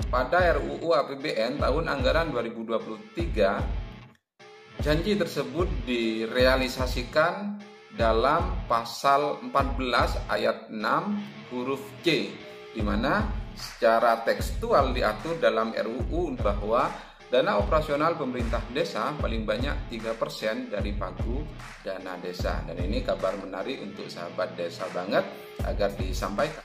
pada RUU APBN tahun anggaran 2023, janji tersebut direalisasikan dalam pasal 14 ayat 6 huruf C, di mana secara tekstual diatur dalam RUU bahwa dana operasional pemerintah desa paling banyak 3% dari pagu dana desa. Dan ini kabar menarik untuk sahabat desa banget agar disampaikan.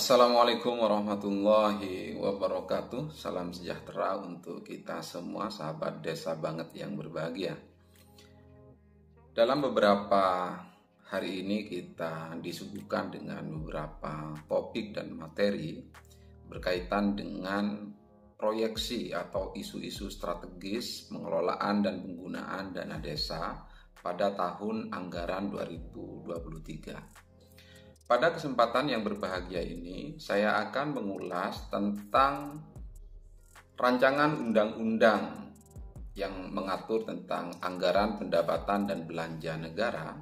Assalamualaikum warahmatullahi wabarakatuh. Salam sejahtera untuk kita semua sahabat desa banget yang berbahagia. Dalam beberapa hari ini kita disuguhkan dengan beberapa topik dan materi berkaitan dengan proyeksi atau isu-isu strategis pengelolaan dan penggunaan dana desa pada tahun anggaran 2023. Pada kesempatan yang berbahagia ini, saya akan mengulas tentang rancangan undang-undang yang mengatur tentang anggaran pendapatan dan belanja negara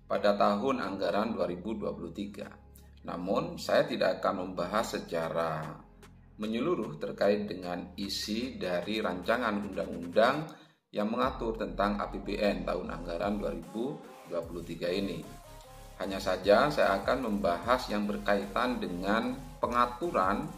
pada tahun anggaran 2023. Namun, saya tidak akan membahas secara menyeluruh terkait dengan isi dari rancangan undang-undang yang mengatur tentang APBN tahun anggaran 2023 ini. Hanya saja saya akan membahas yang berkaitan dengan pengaturan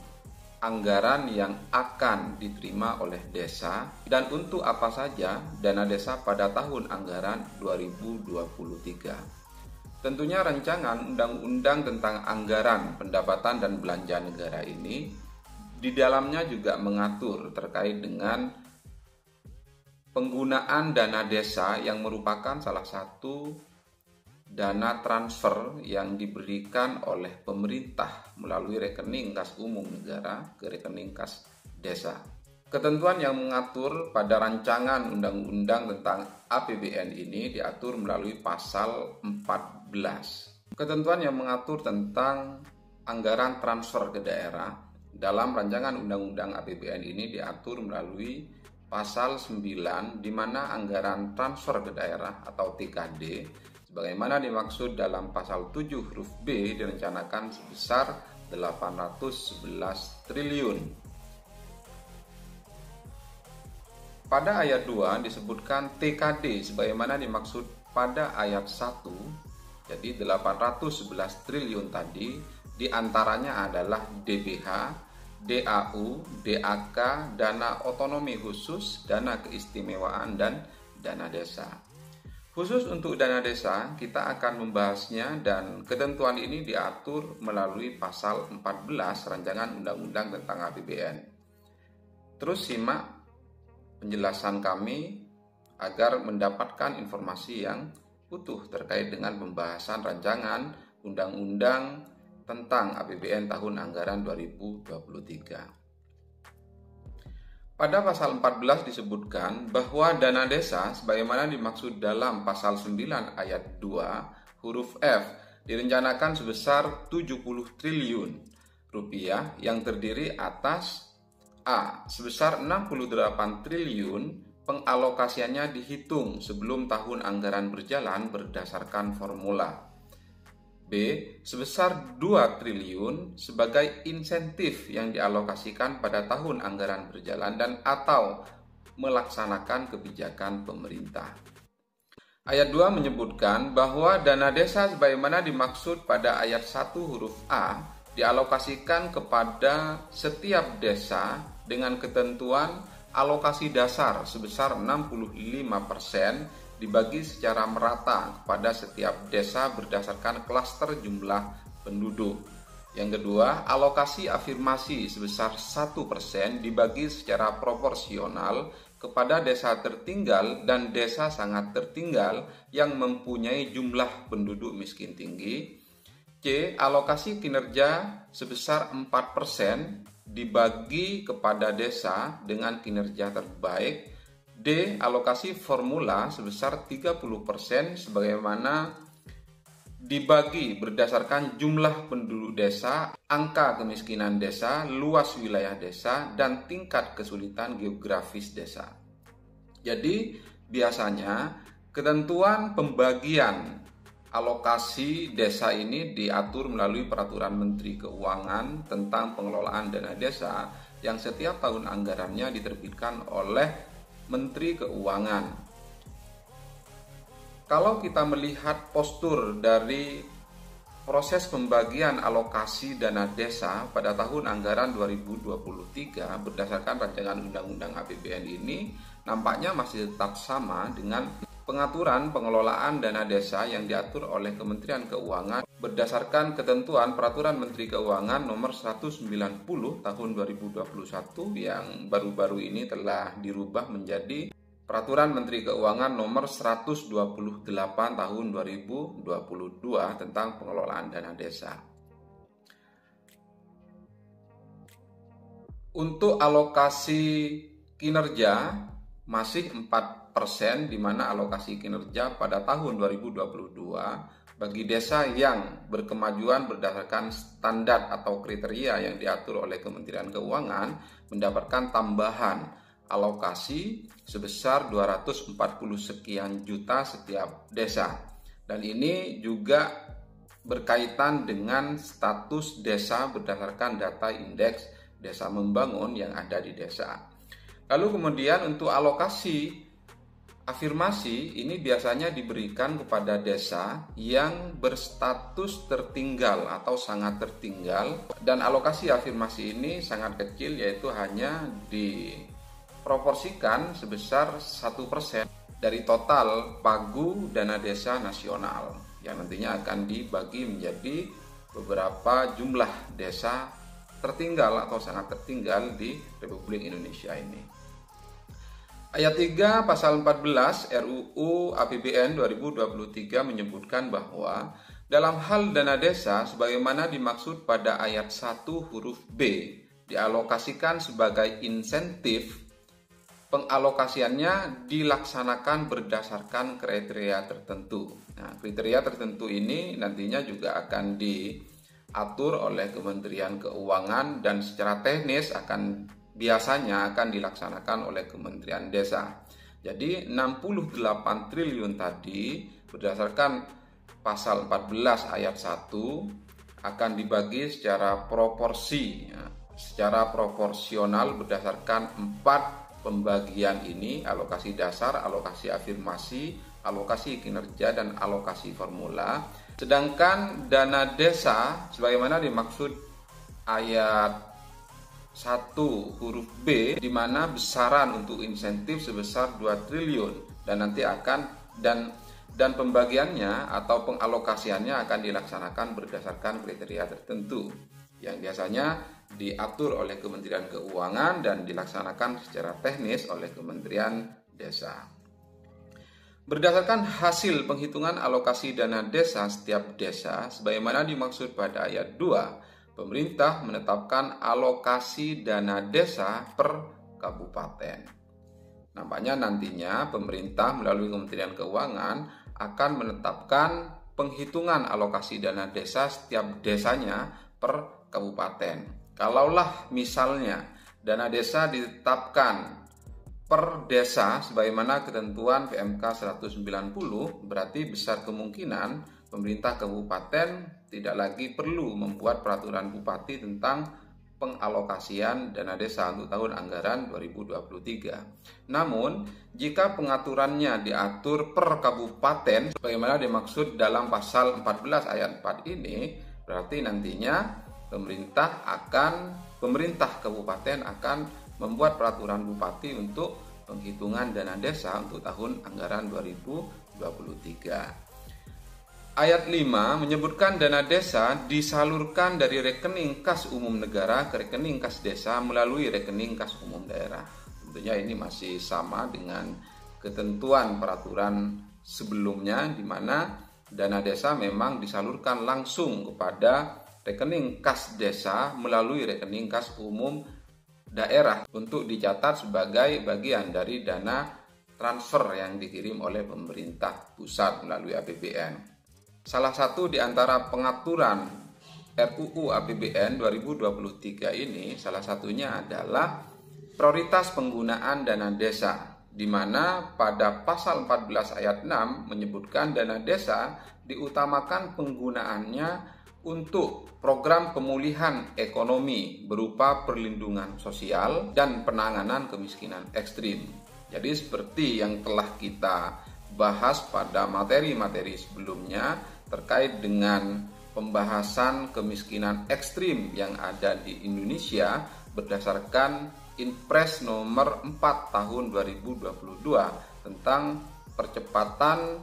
anggaran yang akan diterima oleh desa dan untuk apa saja dana desa pada tahun anggaran 2023. Tentunya rancangan undang-undang tentang anggaran pendapatan dan belanja negara ini di dalamnya juga mengatur terkait dengan penggunaan dana desa yang merupakan salah satu dana transfer yang diberikan oleh pemerintah melalui rekening kas umum negara ke rekening kas desa. Ketentuan yang mengatur pada rancangan undang-undang tentang APBN ini diatur melalui pasal 14. Ketentuan yang mengatur tentang anggaran transfer ke daerah dalam rancangan undang-undang APBN ini diatur melalui pasal 9, di mana anggaran transfer ke daerah atau TKD sebagaimana dimaksud dalam pasal 7 huruf B direncanakan sebesar 811 triliun. Pada ayat 2 disebutkan TKD sebagaimana dimaksud pada ayat 1. Jadi 811 triliun tadi diantaranya adalah DBH, DAU, DAK, dana otonomi khusus, dana keistimewaan, dan dana desa. Khusus untuk dana desa, kita akan membahasnya dan ketentuan ini diatur melalui pasal 14 rancangan undang-undang tentang APBN. Terus simak penjelasan kami agar mendapatkan informasi yang utuh terkait dengan pembahasan rancangan undang-undang tentang APBN tahun anggaran 2023. Pada pasal 14 disebutkan bahwa dana desa sebagaimana dimaksud dalam pasal 9 ayat 2 huruf F direncanakan sebesar 70 triliun rupiah yang terdiri atas A. Sebesar 68 triliun pengalokasiannya dihitung sebelum tahun anggaran berjalan berdasarkan formula. B. Sebesar 2 triliun sebagai insentif yang dialokasikan pada tahun anggaran berjalan dan atau melaksanakan kebijakan pemerintah. Ayat 2 menyebutkan bahwa dana desa sebagaimana dimaksud pada ayat 1 huruf A dialokasikan kepada setiap desa dengan ketentuan alokasi dasar sebesar 65% dibagi secara merata kepada setiap desa berdasarkan klaster jumlah penduduk. Yang kedua, alokasi afirmasi sebesar 1% dibagi secara proporsional kepada desa tertinggal dan desa sangat tertinggal yang mempunyai jumlah penduduk miskin tinggi. C. Alokasi kinerja sebesar 4% dibagi kepada desa dengan kinerja terbaik. D. Alokasi formula sebesar 30% sebagaimana dibagi berdasarkan jumlah penduduk desa, angka kemiskinan desa, luas wilayah desa, dan tingkat kesulitan geografis desa. Jadi biasanya ketentuan pembagian alokasi desa ini diatur melalui Peraturan Menteri Keuangan tentang pengelolaan dana desa yang setiap tahun anggarannya diterbitkan oleh Menteri Keuangan. Kalau kita melihat postur dari proses pembagian alokasi dana desa pada tahun anggaran 2023 berdasarkan rancangan Undang-Undang APBN ini nampaknya masih tetap sama dengan pengaturan pengelolaan dana desa yang diatur oleh Kementerian Keuangan berdasarkan ketentuan Peraturan Menteri Keuangan nomor 190 tahun 2021 yang baru-baru ini telah dirubah menjadi Peraturan Menteri Keuangan nomor 128 tahun 2022 tentang pengelolaan dana desa. Untuk alokasi kinerja masih 4%, di mana alokasi kinerja pada tahun 2022 bagi desa yang berkemajuan berdasarkan standar atau kriteria yang diatur oleh Kementerian Keuangan mendapatkan tambahan alokasi sebesar 240 sekian juta setiap desa. Dan ini juga berkaitan dengan status desa berdasarkan data indeks desa membangun yang ada di desa. Lalu kemudian untuk alokasi afirmasi ini biasanya diberikan kepada desa yang berstatus tertinggal atau sangat tertinggal, dan alokasi afirmasi ini sangat kecil, yaitu hanya diproporsikan sebesar 1% dari total pagu dana desa nasional yang nantinya akan dibagi menjadi beberapa jumlah desa tertinggal atau sangat tertinggal di Republik Indonesia ini. Ayat 3 pasal 14 RUU APBN 2023 menyebutkan bahwa dalam hal dana desa sebagaimana dimaksud pada ayat 1 huruf B dialokasikan sebagai insentif, pengalokasiannya dilaksanakan berdasarkan kriteria tertentu. Nah, kriteria tertentu ini nantinya juga akan diatur oleh Kementerian Keuangan dan secara teknis biasanya akan dilaksanakan oleh Kementerian Desa. Jadi 68 triliun tadi berdasarkan pasal 14 ayat 1 akan dibagi secara proporsi, secara proporsional berdasarkan 4 pembagian ini: alokasi dasar, alokasi afirmasi, alokasi kinerja, dan alokasi formula. Sedangkan dana desa sebagaimana dimaksud ayat 1 huruf B, di mana besaran untuk insentif sebesar 2 triliun dan nanti dan pembagiannya atau pengalokasiannya akan dilaksanakan berdasarkan kriteria tertentu yang biasanya diatur oleh Kementerian Keuangan dan dilaksanakan secara teknis oleh Kementerian Desa. Berdasarkan hasil penghitungan alokasi dana desa setiap desa sebagaimana dimaksud pada ayat 2, pemerintah menetapkan alokasi dana desa per kabupaten. Nampaknya nantinya pemerintah melalui Kementerian Keuangan akan menetapkan penghitungan alokasi dana desa setiap desanya per kabupaten. Kalaulah misalnya dana desa ditetapkan per desa sebagaimana ketentuan PMK 190, berarti besar kemungkinan pemerintah kabupaten tidak lagi perlu membuat peraturan bupati tentang pengalokasian dana desa untuk tahun anggaran 2023. Namun, jika pengaturannya diatur per kabupaten sebagaimana dimaksud dalam pasal 14 ayat 4 ini, berarti nantinya pemerintah kabupaten akan membuat peraturan bupati untuk penghitungan dana desa untuk tahun anggaran 2023. Ayat 5 menyebutkan dana desa disalurkan dari rekening kas umum negara ke rekening kas desa melalui rekening kas umum daerah. Tentunya ini masih sama dengan ketentuan peraturan sebelumnya, di mana dana desa memang disalurkan langsung kepada rekening kas desa melalui rekening kas umum daerah untuk dicatat sebagai bagian dari dana transfer yang dikirim oleh pemerintah pusat melalui APBN. Salah satu di antara pengaturan RUU APBN 2023 ini, salah satunya adalah prioritas penggunaan dana desa. di mana pada pasal 14 ayat 6 menyebutkan dana desa diutamakan penggunaannya untuk program pemulihan ekonomi berupa perlindungan sosial dan penanganan kemiskinan ekstrim. Jadi seperti yang telah kita bahas pada materi-materi sebelumnya terkait dengan pembahasan kemiskinan ekstrim yang ada di Indonesia berdasarkan Inpres nomor 4 tahun 2022 tentang percepatan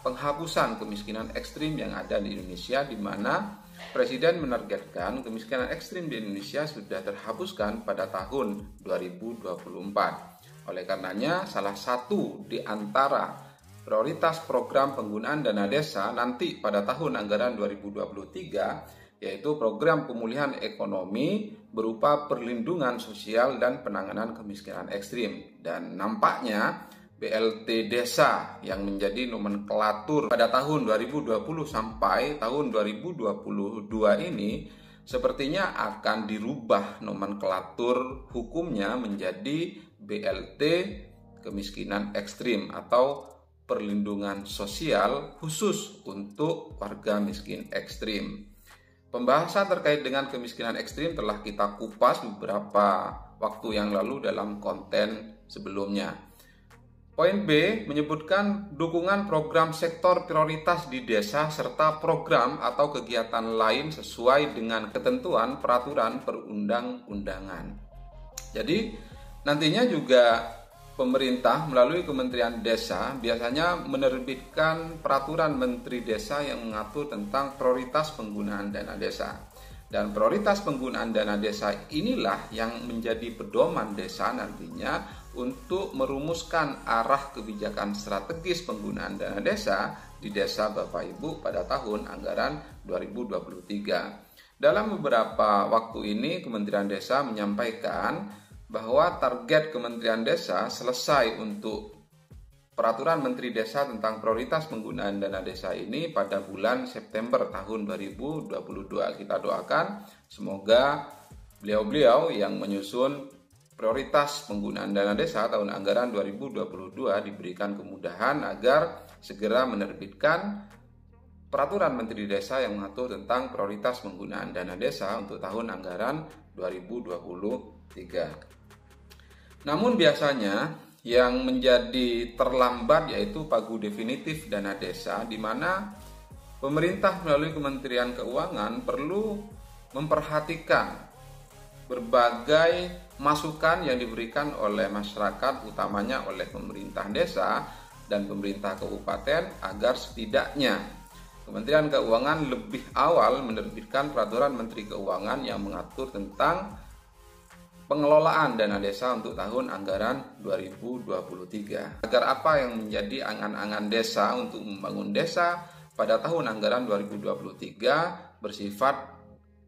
penghapusan kemiskinan ekstrim yang ada di Indonesia, di mana Presiden menargetkan kemiskinan ekstrim di Indonesia sudah terhapuskan pada tahun 2024. Oleh karenanya, salah satu di antara prioritas program penggunaan dana desa nanti pada tahun anggaran 2023 yaitu program pemulihan ekonomi berupa perlindungan sosial dan penanganan kemiskinan ekstrim. Dan nampaknya BLT Desa yang menjadi nomenklatur pada tahun 2020 sampai tahun 2022 ini sepertinya akan dirubah nomenklatur hukumnya menjadi BLT kemiskinan ekstrim atau perlindungan sosial khusus untuk warga miskin ekstrim. Pembahasan terkait dengan kemiskinan ekstrim telah kita kupas beberapa waktu yang lalu dalam konten sebelumnya. Poin B menyebutkan dukungan program sektor prioritas di desa serta program atau kegiatan lain sesuai dengan ketentuan peraturan perundang-undangan. Jadi nantinya juga pemerintah melalui Kementerian Desa biasanya menerbitkan peraturan Menteri Desa yang mengatur tentang prioritas penggunaan dana desa. Dan prioritas penggunaan dana desa inilah yang menjadi pedoman desa nantinya untuk merumuskan arah kebijakan strategis penggunaan dana desa di desa Bapak Ibu pada tahun anggaran 2023. Dalam beberapa waktu ini Kementerian Desa menyampaikan bahwa target Kementerian Desa selesai untuk peraturan Menteri Desa tentang prioritas penggunaan dana desa ini pada bulan September tahun 2022. Kita doakan semoga beliau-beliau yang menyusun prioritas penggunaan dana desa tahun anggaran 2022 diberikan kemudahan agar segera menerbitkan peraturan Menteri Desa yang mengatur tentang prioritas penggunaan dana desa untuk tahun anggaran 2023. Namun biasanya yang menjadi terlambat yaitu pagu definitif dana desa, di mana pemerintah melalui Kementerian Keuangan perlu memperhatikan berbagai masukan yang diberikan oleh masyarakat, utamanya oleh pemerintah desa dan pemerintah kabupaten, agar setidaknya Kementerian Keuangan lebih awal menerbitkan peraturan Menteri Keuangan yang mengatur tentang pengelolaan dana desa untuk tahun anggaran 2023. Agar apa yang menjadi angan-angan desa untuk membangun desa pada tahun anggaran 2023 bersifat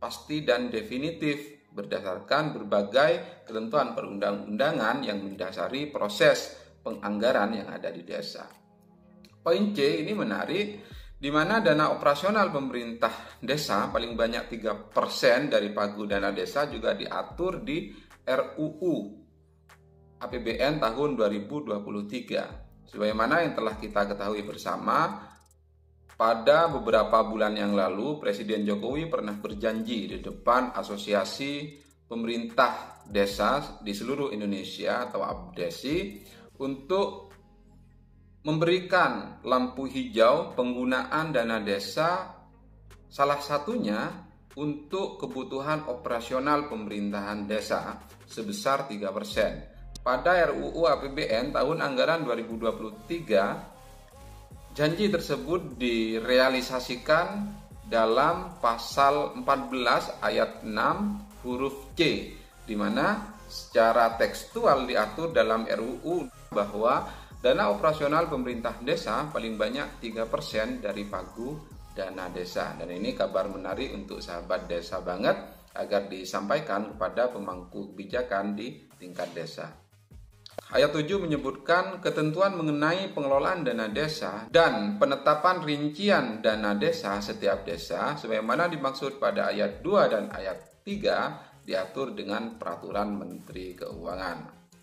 pasti dan definitif berdasarkan berbagai ketentuan perundang-undangan yang mendasari proses penganggaran yang ada di desa. Poin C ini menarik, di mana dana operasional pemerintah desa paling banyak 3% dari pagu dana desa juga diatur di RUU APBN tahun 2023. Sebagaimana yang telah kita ketahui bersama, pada beberapa bulan yang lalu Presiden Jokowi pernah berjanji di depan Asosiasi Pemerintah Desa di seluruh Indonesia atau APDESI untuk memberikan lampu hijau penggunaan dana desa, salah satunya untuk kebutuhan operasional pemerintahan desa sebesar 3%. Pada RUU APBN tahun anggaran 2023, janji tersebut direalisasikan dalam pasal 14 ayat 6 huruf C, di mana secara tekstual diatur dalam RUU bahwa dana operasional pemerintah desa paling banyak 3% dari pagu dana desa. Dan ini kabar menarik untuk sahabat desa banget, agar disampaikan kepada pemangku kebijakan di tingkat desa. Ayat 7 menyebutkan ketentuan mengenai pengelolaan dana desa dan penetapan rincian dana desa setiap desa sebagaimana dimaksud pada ayat 2 dan ayat 3 diatur dengan peraturan Menteri Keuangan.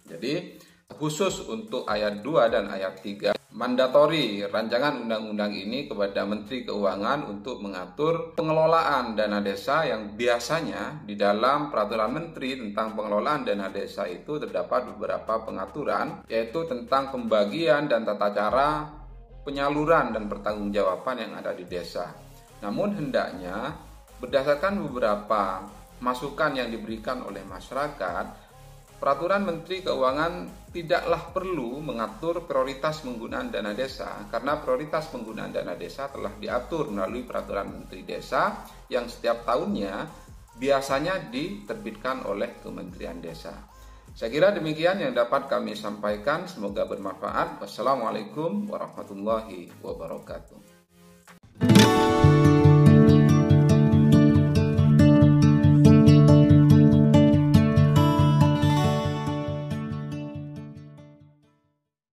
Jadi Khusus untuk ayat 2 dan ayat 3, mandatori rancangan undang-undang ini kepada Menteri Keuangan untuk mengatur pengelolaan dana desa yang biasanya di dalam peraturan Menteri tentang pengelolaan dana desa itu terdapat beberapa pengaturan, yaitu tentang pembagian dan tata cara penyaluran dan pertanggungjawaban yang ada di desa. Namun hendaknya berdasarkan beberapa masukan yang diberikan oleh masyarakat, Peraturan Menteri Keuangan tidaklah perlu mengatur prioritas penggunaan dana desa karena prioritas penggunaan dana desa telah diatur melalui Peraturan Menteri Desa yang setiap tahunnya biasanya diterbitkan oleh Kementerian Desa. Saya kira demikian yang dapat kami sampaikan, semoga bermanfaat. Wassalamualaikum warahmatullahi wabarakatuh.